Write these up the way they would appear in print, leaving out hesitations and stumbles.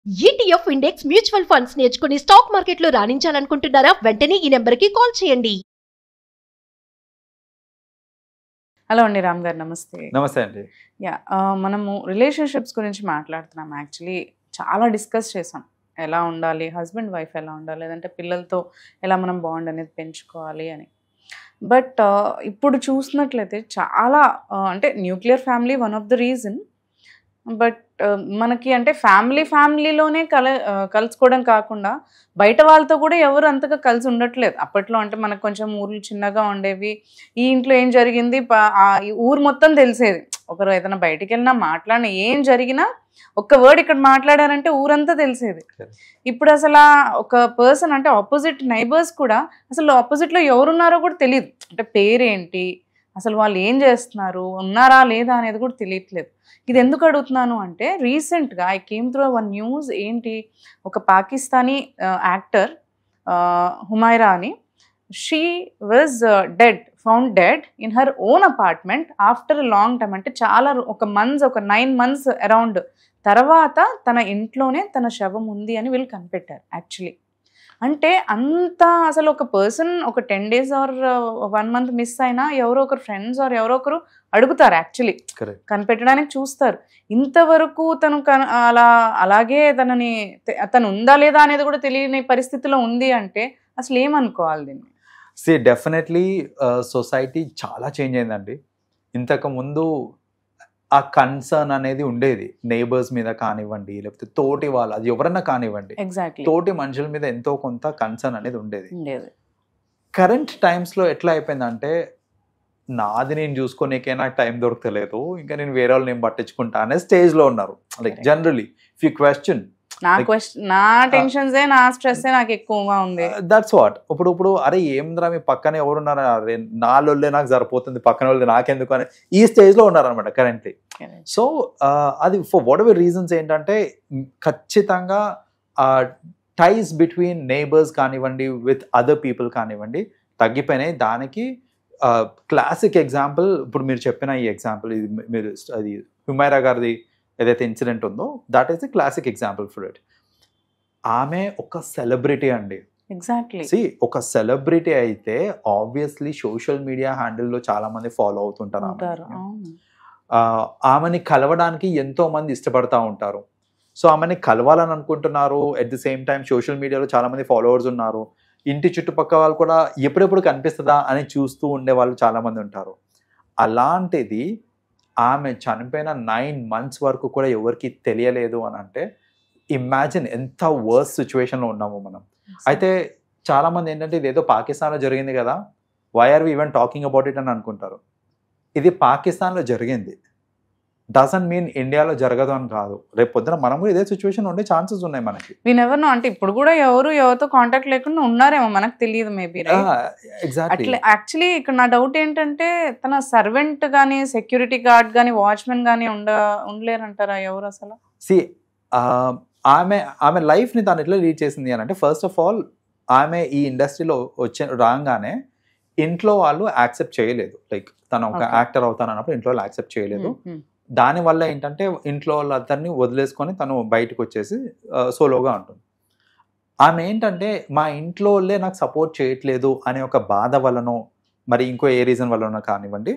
ETF index mutual funds నేర్చుకుని stock మార్కెట్లో రాణించాలనుకుంటున్నారా? వెంటనే ఈ నెంబర్కి కాల్ చేయండి. హలో అండి, రామ్ గారు నమస్తే. నమస్తే అండి. మనము రిలేషన్షిప్స్ గురించి మాట్లాడుతున్నాం. యాక్చువల్లీ చాలా డిస్కస్ చేసాం, ఎలా ఉండాలి, హస్బెండ్ వైఫ్ ఎలా ఉండాలి, లేదంటే పిల్లలతో ఎలా మనం బాండ్ అనేది పెంచుకోవాలి అని. బట్ ఇప్పుడు చూసినట్లయితే చాలా అంటే nuclear family one of the reason. But మనకి అంటే ఫ్యామిలీలోనే కలుసుకోవడం కాకుండా బయట వాళ్ళతో కూడా ఎవరు అంతగా కలిసి ఉండట్లేదు. అప్పట్లో అంటే మనకు కొంచెం ఊర్లు చిన్నగా ఉండేవి, ఈ ఇంట్లో ఏం జరిగింది ఈ ఊరు మొత్తం తెలిసేది. ఒకరు ఏదైనా బయటికి వెళ్ళినా మాట్లాడినా ఏం జరిగినా ఒక్క వర్డ్ ఇక్కడ మాట్లాడారంటే ఊరంతా తెలిసేది. ఇప్పుడు అసలు ఒక పర్సన్ అంటే ఆపోజిట్ నైబర్స్ కూడా అసలు ఆపోజిట్లో ఎవరున్నారో కూడా తెలియదు. అంటే పేరేంటి, అసలు వాళ్ళు ఏం చేస్తున్నారు, ఉన్నారా లేదా అనేది కూడా తెలియట్లేదు. ఇది ఎందుకు అడుగుతున్నాను అంటే, రీసెంట్గా I came through one news. ఏంటి, ఒక పాకిస్తానీ యాక్టర్ హుమైరా అని, she was found dead in her own apartment after long time. అంటే చాలా ఒక 9 months అరౌండ్ తర్వాత తన ఇంట్లోనే తన శవం ఉంది అని వీళ్ళు కనిపెట్టారు యాక్చువల్లీ. అంటే అంత అసలు ఒక పర్సన్ ఒక 10 days ఆర్ 1 month మిస్ అయినా ఎవరో ఒకరు ఫ్రెండ్స్ ఆర్ ఎవరో ఒకరు అడుగుతారు, యాక్చువల్లీ కనిపెట్టడానికి చూస్తారు. ఇంతవరకు తను అలాగే తను ఉందా లేదా అనేది కూడా తెలియని పరిస్థితిలో ఉంది అంటే అసలు ఏమనుకోవాలి దీన్ని? డెఫినెట్లీ సొసైటీ చాలా చేంజ్ అయిందండి. ఇంతకు ముందు ఆ కన్సర్న్ అనేది ఉండేది, నైబర్స్ మీద కానివ్వండి, లేకపోతే తోటి వాళ్ళు, అది ఎవరన్నా కానివ్వండి, తోటి మనుషుల మీద ఎంతో కొంత కన్సర్న్ అనేది ఉండేది. కరెంట్ టైమ్స్లో ఎట్లా అయిపోయిందంటే, నాది నేను చూసుకోనికే నాకు టైం దొరకలేదు, ఇంకా నేను వేరే వాళ్ళు నేను పట్టించుకుంటా అనే స్టేజ్లో ఉన్నారు. Like generally if you question, నా టెన్షన్స్ నా స్ట్రెస్ నాకు ఎక్కువగా ఉంది, దట్స్ వాట్. ఇప్పుడు అరే ఏంద్రా మీ పక్కనే ఎవరున్నారా, అరే నా లొల్లే నాకు సరిపోతుంది, పక్కన వాళ్ళు నాకెందుకు అని ఈ స్టేజ్లో ఉన్నారనమాట కరెంట్లీ. సో అది ఫర్ వాట్ ఎవర్ రీజన్స్ ఏంటంటే, ఖచ్చితంగా టైస్ బిట్వీన్ నైబర్స్ కానివ్వండి, విత్ అదర్ పీపుల్ కానివ్వండి తగ్గిపోయినాయి. దానికి క్లాసిక్ ఎగ్జాంపుల్ ఇప్పుడు మీరు చెప్పిన ఈ ఎగ్జాంపుల్, ఇది మీరు అది హుమైరా గారిది ఏదైతే ఇన్సిడెంట్ ఉందో, that is the classic example for it. ఆమె ఒక సెలబ్రిటీ అండి. ఎగ్జాక్ట్లీ. ఒక సెలబ్రిటీ అయితే ఆబ్వియస్లీ సోషల్ మీడియా హ్యాండిల్లో చాలా మంది ఫాలో అవుతుంటారు. ఆమెని కలవడానికి ఎంతో మంది ఇష్టపడతా ఉంటారు. సో ఆమెని కలవాలని అనుకుంటున్నారు, at the same time social మీడియాలో చాలా మంది ఫాలోవర్స్ ఉన్నారు. ఇంటి చుట్టుపక్కల వాళ్ళు కూడా ఎప్పుడెప్పుడు కనిపిస్తుందా అని చూస్తూ ఉండే వాళ్ళు చాలా మంది ఉంటారు. అలాంటిది ఆమె చనిపోయిన 9 months వరకు కూడా ఎవరికి తెలియలేదు అని అంటే, ఇమాజిన్ ఎంత వర్స్ సిచ్యువేషన్లో ఉన్నాము మనం. అయితే చాలామంది ఏంటంటే, ఇదేదో పాకిస్తాన్లో జరిగింది కదా, why are we even talking about it అని అనుకుంటారు. ఇది పాకిస్తాన్లో జరిగింది, డజంట్ మీన్ ఇండియాలో జరగదు అని కాదు. రేపు పొద్దున మనం కూడా ఇదే సిచ్యువేషన్ ఉండే ఛాన్సెస్ ఉన్నాయి మనకి. ఎవరు అంటే ఇప్పుడు కూడా ఎవరితో కాంటాక్ట్ లేకుండా ఉన్నారేమో, మనకు తెలియదు మేబీ. ఎగ్జాక్ట్లీ. యాక్చువల్లీ ఇక్కడ నా డౌట్ ఏంటంటే, తన సర్వెంట్ కానీ, సెక్యూరిటీ గార్డ్ కానీ, వాచ్మెన్ కానీ ఉండలేరంటారా ఎవరు అసలు? ఆమె లైఫ్ని తను ఎట్లా లీడ్ చేసింది అని అంటే, ఫస్ట్ ఆఫ్ ఆల్ ఆమె ఈ ఇండస్ట్రీలో రాగానే ఇంట్లో వాళ్ళు యాక్సెప్ట్ చేయలేదు. లైక్ తను ఒక యాక్టర్ అవుతానన్నప్పుడు ఇంట్లో వాళ్ళు యాక్సెప్ట్ చేయలేదు. దానివల్ల ఏంటంటే, ఇంట్లో వాళ్ళందరినీ వదిలేసుకొని తను బయటకు వచ్చేసి సోలోగా ఉంటుంది. ఆమె ఏంటంటే, మా ఇంట్లో వాళ్ళే నాకు సపోర్ట్ చేయట్లేదు అనే ఒక బాధ వల్లనో, మరి ఇంకో ఏ రీజన్ వల్లనో కానివ్వండి,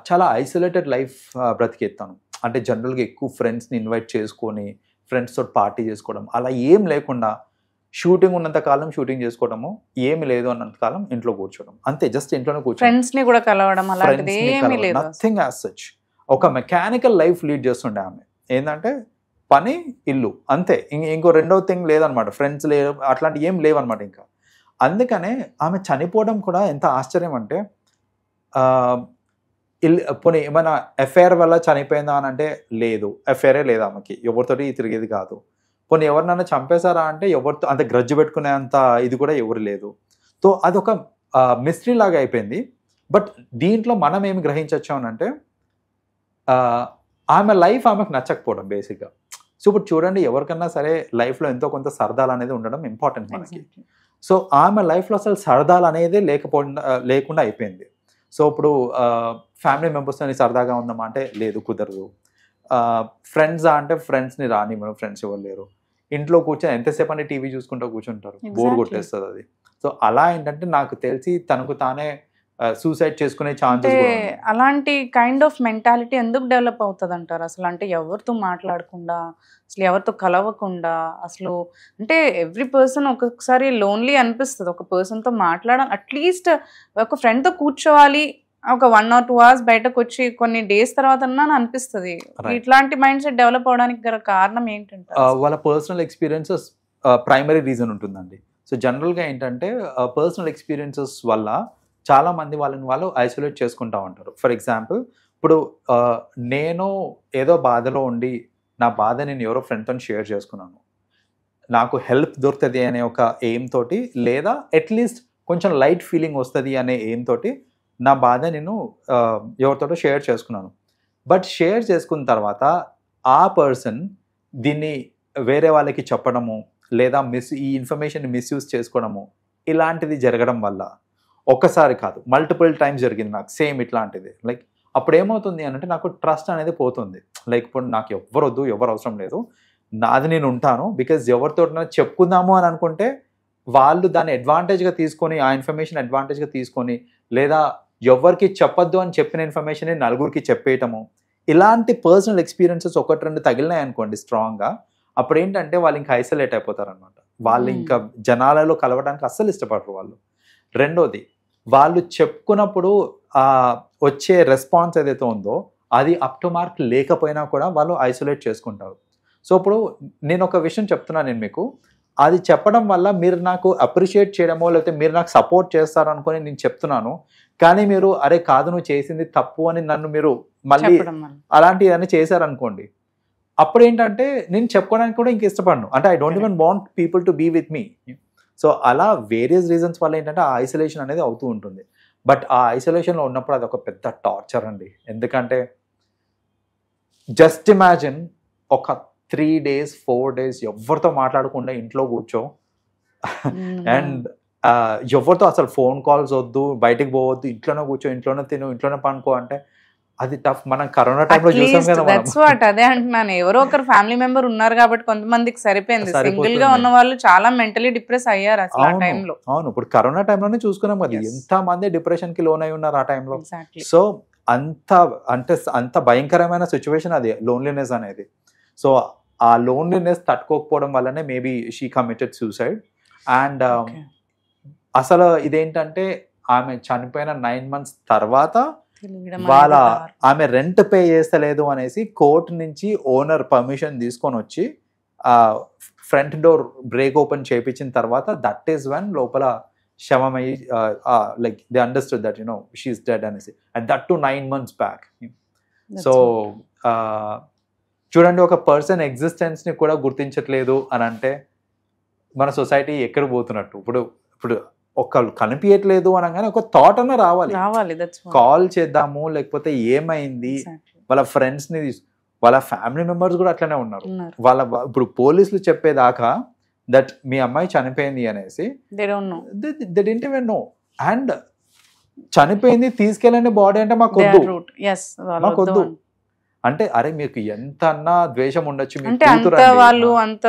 చాలా ఐసోలేటెడ్ లైఫ్ బ్రతికేస్తాను. అంటే జనరల్గా ఎక్కువ ఫ్రెండ్స్ని ఇన్వైట్ చేసుకొని ఫ్రెండ్స్తో పార్టీ చేసుకోవడం అలా ఏం లేకుండా, షూటింగ్ ఉన్నంత కాలం షూటింగ్ చేసుకోవడము, ఏమి లేదు అన్నంత కాలం ఇంట్లో కూర్చోవడం, అంతే. జస్ట్ ఇంట్లోనే కూర్చోవడం, ఫ్రెండ్స్ని కూడా కలవడం, అలాంటిది ఏమీ లేదు, నథింగ్ యాజ్ సచ్. ఒక మెకానికల్ లైఫ్ లీడ్ చేస్తుండే ఆమె. ఏంటంటే పని, ఇల్లు, అంతే. ఇంకో రెండవ థింగ్ లేదనమాట, ఫ్రెండ్స్ లేవు, అట్లాంటి ఏం లేవన్నమాట ఇంకా. అందుకనే ఆమె చనిపోవడం కూడా ఎంత ఆశ్చర్యం అంటే, పోనీ ఏమైనా ఎఫ్ఐఆర్ వల్ల చనిపోయిందా అని అంటే లేదు, ఎఫ్ఐఆరే లేదు ఆమెకి, ఎవరితోటి తిరిగేది కాదు. పోనీ ఎవరినైనా చంపేశారా అంటే ఎవరితో అంత గ్రడ్జ్ పెట్టుకునే అంత ఇది కూడా ఎవరు లేదు. సో అదొక మిస్టరీ లాగా అయిపోయింది. బట్ దీంట్లో మనం ఏమి గ్రహించవచ్చు అని అంటే, ఆమె లైఫ్ ఆమెకు నచ్చకపోవడం బేసిక్గా. సో ఇప్పుడు చూడండి, ఎవరికన్నా సరే లైఫ్లో ఎంతో కొంత సరదాలు అనేది ఉండడం ఇంపార్టెంట్ మనకి. సో ఆమె లైఫ్లో అసలు సరదాలు అనేది లేకుండా అయిపోయింది. సో ఇప్పుడు ఫ్యామిలీ మెంబర్స్తో సరదాగా ఉందామా అంటే లేదు, కుదరదు. ఫ్రెండ్స్ అంటే ఫ్రెండ్స్ని రాని మనం ఫ్రెండ్స్ ఎవరు లేరు, ఇంట్లో కూర్చొని ఎంతసేపు అంటే టీవీ చూసుకుంటూ కూర్చుంటారు, బోర్ Exactly. కొట్టేస్తుంది అది. సో అలా ఏంటంటే నాకు తెలిసి తనకు తానే సూసైడ్ చేసుకునే అంటే ఛాన్సెస్. అలాంటి కైండ్ ఆఫ్ మెంటాలిటీ ఎందుకు డెవలప్ అవుతుంది అంటారు అసలు? అంటే ఎవరితో మాట్లాడకుండా, అసలు ఎవరితో కలవకుండా, అసలు అంటే ఎవ్రీ పర్సన్ ఒక్కొక్కసారి లోన్లీ అనిపిస్తుంది. ఒక పర్సన్తో మాట్లాడాలి, అట్లీస్ట్ ఒక ఫ్రెండ్తో కూర్చోవాలి, ఒక 1 or 2 hours బయటకు వచ్చి కొన్ని డేస్ తర్వాత అనిపిస్తుంది. Right. ఇట్లాంటి మైండ్ సెట్ డెవలప్ అవడానికి గల కారణం ఏంటంటే వాళ్ళ పర్సనల్ ఎక్స్పీరియన్సెస్ ప్రైమరీ రీజన్ ఉంటుందండి. సో జనరల్గా ఏంటంటే పర్సనల్ ఎక్స్పీరియన్సెస్ వల్ల చాలా మంది వాళ్ళు ఐసోలేట్ చేసుకుంటా ఉంటారు. ఫర్ ఎగ్జాంపుల్, ఇప్పుడు నేను ఏదో బాధలో ఉండి నా బాధ నేను ఎవరో ఫ్రెండ్తో షేర్ చేసుకున్నాను, నాకు హెల్ప్ దొరుకుతుంది అనే ఒక ఎయిమ్ తోటి, లేదా అట్లీస్ట్ కొంచెం లైట్ ఫీలింగ్ వస్తుంది అనే ఎయిమ్ తోటి నా బాధ నేను ఎవరితోటో షేర్ చేసుకున్నాను. బట్ షేర్ చేసుకున్న తర్వాత ఆ పర్సన్ దీన్ని వేరే వాళ్ళకి చెప్పడము, లేదా ఈ ఇన్ఫర్మేషన్ మిస్యూజ్ చేసుకోవడము, ఇలాంటిది జరగడం వల్ల ఒక్కసారి కాదు మల్టిపుల్ టైమ్స్ జరిగింది నాకు సేమ్ ఇట్లాంటిది. లైక్ అప్పుడు ఏమవుతుంది అంటే నాకు ట్రస్ట్ అనేది పోతుంది. లైక్ ఇప్పుడు నాకు ఎవరు వద్దు, ఎవరు అవసరం లేదు, నాది నేను ఉంటాను. బికాజ్ ఎవరితో చెప్పుకుందాము అని అనుకుంటే వాళ్ళు దాన్ని అడ్వాంటేజ్గా తీసుకొని, ఆ ఇన్ఫర్మేషన్ అడ్వాంటేజ్గా తీసుకొని, లేదా ఎవరికి చెప్పొద్దు అని చెప్పిన ఇన్ఫర్మేషన్ నలుగురికి చెప్పేయటము, ఇలాంటి పర్సనల్ ఎక్స్పీరియన్సెస్ 1-2 తగిలినాయి అనుకోండి స్ట్రాంగ్గా, అప్పుడు ఏంటంటే వాళ్ళు ఇంకా ఐసోలేట్ అయిపోతారు అనమాట. వాళ్ళు ఇంకా జనాలలో కలవడానికి అస్సలు ఇష్టపడరు వాళ్ళు. రెండోది, వాళ్ళు చెప్పుకున్నప్పుడు వచ్చే రెస్పాన్స్ ఏదైతే ఉందో అది అప్ టు మార్క్ లేకపోయినా కూడా వాళ్ళు ఐసోలేట్ చేసుకుంటారు. సో ఇప్పుడు నేను ఒక విషయం చెప్తున్నాను నేను మీకు, అది చెప్పడం వల్ల మీరు నాకు అప్రిషియేట్ చేయడమో లేకపోతే మీరు నాకు సపోర్ట్ చేస్తారు అనుకొని నేను చెప్తున్నాను, కానీ మీరు అరే కాదు నువ్వు చేసింది తప్పు అని నన్ను మీరు మళ్ళీ అలాంటివి అన్నీ చేశారనుకోండి, అప్పుడు ఏంటంటే నేను చెప్పుకోవడానికి కూడా ఇంక ఇష్టపడను. అంటే I don't even want people to be with me. So అలా వేరియస్ రీజన్స్ వల్ల ఏంటంటే ఆ ఐసోలేషన్ అనేది అవుతూ ఉంటుంది. బట్ ఆ ఐసోలేషన్లో ఉన్నప్పుడు అది ఒక పెద్ద టార్చర్ అండి. ఎందుకంటే జస్ట్ ఇమాజిన్ ఒక 3 days 4 days ఎవరితో మాట్లాడకుండా ఇంట్లో కూర్చో, అండ్ ఎవరితో అసలు ఫోన్ కాల్స్ వద్దు, బయటికి పోవద్దు, ఇంట్లోనే కూర్చో, ఇంట్లోనే తిను, ఇంట్లోనే పనుకో అంటే అది టఫ్. మనం కరోనా టైంలో చూసాం కదా. అదే అంటున్నాను, ఎవరో ఒకరు ఫ్యామిలీ మెంబర్ ఉన్నారు కాబట్టి కొంతమందికి సరిపోయింది. సింగిల్ గా ఉన్న వాళ్ళు చాలా మెంటలీ డిప్రెస్ అయ్యారు అసలు ఆ టైంలో. అవును, ఇప్పుడు కరోనా టైంలోనే చూసుకున్నాం కదా, ఎంత మంది డిప్రెషన్ కి లోన్ అయి ఉన్నారు ఆ టైంలో. సో అంత భయంకరమైన సిచ్యువేషన్ అది లోన్లీనెస్ అనేది. సో ఆ లోన్లీనెస్ తట్టుకోకపోవడం వల్లనే maybe she committed suicide. And అసలు ఇదేంటంటే ఆమె చనిపోయిన 9 months తర్వాత ఆమె రెంట్ పే చేస్తలేదు అనేసి కోర్టు నుంచి ఓనర్ పర్మిషన్ తీసుకొని వచ్చి ఫ్రంట్ డోర్ బ్రేక్ ఓపెన్ చేయించిన తర్వాత దట్ ఈస్ వెన్ లోపల శవమయ్యి like they understood that she is dead అనేసి, and that to 9 months back. So చూడండి, ఒక పర్సన్ ఎగ్జిస్టెన్స్ ని కూడా గుర్తించట్లేదు అని అంటే మన సొసైటీ ఎక్కడ పోతున్నట్టు. ఇప్పుడు ఒకళ్ళు కనిపించట్లేదు అనగానే ఒక థాట్ అన్న రావాలి, కాల్ చేద్దాము, లేకపోతే ఏమైంది, వాళ్ళ ఫ్రెండ్స్ ని, వాళ్ళ ఫ్యామిలీ మెంబర్స్ కూడా అట్లనే ఉన్నారు. ఇప్పుడు పోలీసులు చెప్పేదాకా దట్ మీ అమ్మాయి చనిపోయింది అనేసి they didn't even know. And చనిపోయింది తీసుకెళ్ళండి బాడీ అంటే మాకు వద్దు అంటే, అరే మీకు ఎంత అన్నా ద్వేషం ఉండొచ్చు, అంటే అంత వాళ్ళు అంత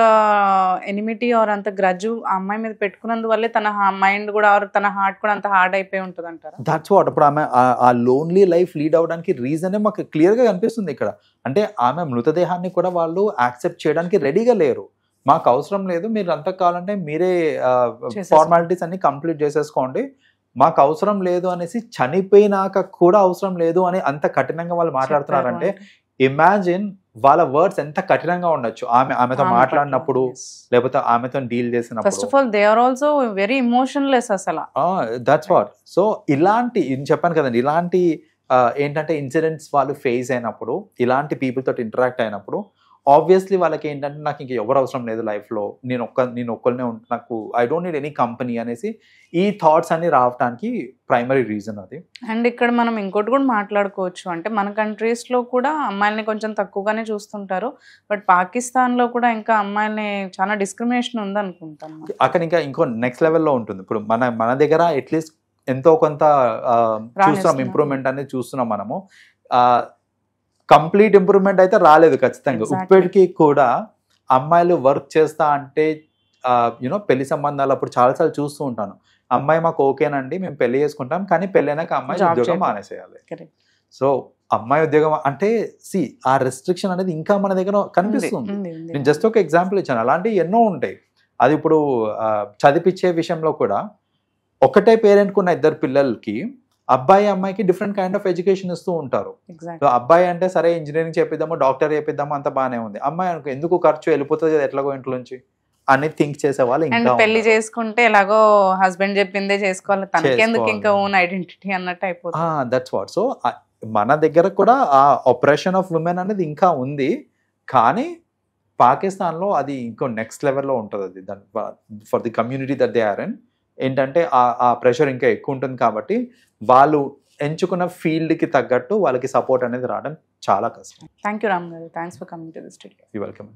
ఎనిమిటీ ఆర్ అంత గ్రడ్జ్ ఆ అమ్మాయి మీద పెట్టుకున్నందువల్లే తన మైండ్ కూడా తన హార్ట్ కూడా అంత హార్డ్ అయిపోయి ఉంటుంది అంటారా? That's what. ఇప్పుడు ఆమె ఆ లోన్లీ లైఫ్ లీడ్ అవడానికి రీజనే మాకు క్లియర్ గా కనిపిస్తుంది ఇక్కడ. అంటే ఆమె మృతదేహాన్ని కూడా వాళ్ళు యాక్సెప్ట్ చేయడానికి రెడీగా లేరు. మాకు అవసరం లేదు, మీరు అంతా కావాలంటే మీరే ఫార్మాలిటీస్ అన్ని కంప్లీట్ చేసేసుకోండి, మాకు అవసరం లేదు అనేసి, చనిపోయినాక కూడా అవసరం లేదు అని అంత కఠినంగా వాళ్ళు మాట్లాడుతున్నారంటే ఇమాజిన్ వాళ్ళ వర్డ్స్ ఎంత కఠినంగా ఉండొచ్చు ఆమెతో మాట్లాడినప్పుడు, లేకపోతే ఆమెతో డీల్ చేసినప్పుడు. First of all they are also very emotionless అసలు. That's what. సో ఇలాంటి చెప్పాను కదండి, ఇలాంటి ఏంటంటే ఇన్సిడెంట్స్ వాళ్ళు ఫేస్ అయినప్పుడు, ఇలాంటి పీపుల్ తోటి ఇంటరాక్ట్ అయినప్పుడు ఆబ్వియస్లీ వాళ్ళకి ఏంటంటే నాకు ఇంక ఎవరు అవసరం లేదు లైఫ్లో, నేను ఒక్కరినే నాకు I don't need any company అనేసి ఈ థాట్స్ అన్ని రావడానికి ప్రైమరీ రీజన్ అది. అండ్ ఇక్కడ మనం ఇంకోటి కూడా మాట్లాడుకోవచ్చు, అంటే మన కంట్రీస్లో కూడా అమ్మాయిల్ని కొంచెం తక్కువగానే చూస్తుంటారు, బట్ పాకిస్తాన్లో కూడా ఇంకా అమ్మాయిల్ని చాలా డిస్క్రిమినేషన్ ఉంది అనుకుంటాను. అక్కడ ఇంకా ఇంకో నెక్స్ట్ లెవెల్లో ఉంటుంది. ఇప్పుడు మన దగ్గర అట్లీస్ట్ ఎంతో కొంత చూస్తున్నాం, ఇంప్రూవ్మెంట్ అనేది చూస్తున్నాం మనము. కంప్లీట్ ఇంప్రూవ్మెంట్ అయితే రాలేదు ఖచ్చితంగా. Exactly. ఇప్పటికీ కూడా అమ్మాయిలు వర్క్ చేస్తా అంటే యూనో పెళ్లి సంబంధాలు అప్పుడు చాలాసార్లు చూస్తూ ఉంటాను. అమ్మాయి మాకు ఓకేనండి, మేము పెళ్లి చేసుకుంటాం, కానీ పెళ్ళైనాక అమ్మాయి Job ఉద్యోగం చేయడం. మానేసేయాలి. Correct. సో అమ్మాయి ఉద్యోగం అంటే ఆ రెస్ట్రిక్షన్ అనేది ఇంకా మన దగ్గర కనిపిస్తుంది. ఉంది. నేను జస్ట్ ఒక ఎగ్జాంపుల్ ఇచ్చాను, అలాంటివి ఎన్నో ఉంటాయి. అది ఇప్పుడు చదివించే విషయంలో కూడా ఒకటే పేరెంట్కి ఉన్న ఇద్దరు పిల్లలకి అబ్బాయి అమ్మాయికి డిఫరెంట్ కైండ్ ఆఫ్ ఎడ్యుకేషన్ ఇస్తూ ఉంటారు. Exactly. సో అబ్బాయి అంటే సరే ఇంజనీరింగ్ చేపిద్దాము, డాక్టర్ చేపిద్దాము, అంత బాగానే ఉంది. అమ్మాయి అనుకో ఎందుకు ఖర్చు వెళ్ళిపోతుంది కదా ఎట్లాగో ఇంట్లో నుంచి అని థింక్ చేసే వాళ్ళు అండ్ ఇంకా పెళ్లి చేసుకుంటే ఎలాగో హస్బెండ్ చెప్పిందే చేసుకోవాలి, తనకి ఎందుకు ఇంకా ఓన్ ఐడెంటిటీ అన్నట్టు అయిపోతుంది. That's what. సో మన దగ్గర కూడా ఆ ఆపరేషన్ ఆఫ్ ఉమెన్ అనేది ఇంకా ఉంది, కానీ పాకిస్తాన్లో అది ఇంకో నెక్స్ట్ లెవెల్లో ఉంటుంది. అది దాని for the community that they are in ఏంటంటే ఆ ప్రెషర్ ఇంకా ఎక్కువ ఉంటుంది. కాబట్టి వాళ్ళు ఎంచుకున్న ఫీల్డ్కి తగ్గట్టు వాళ్ళకి సపోర్ట్ అనేది రావడం చాలా కష్టం. థ్యాంక్ యూ రామ్ గారు, thanks for coming to the studio. You welcome.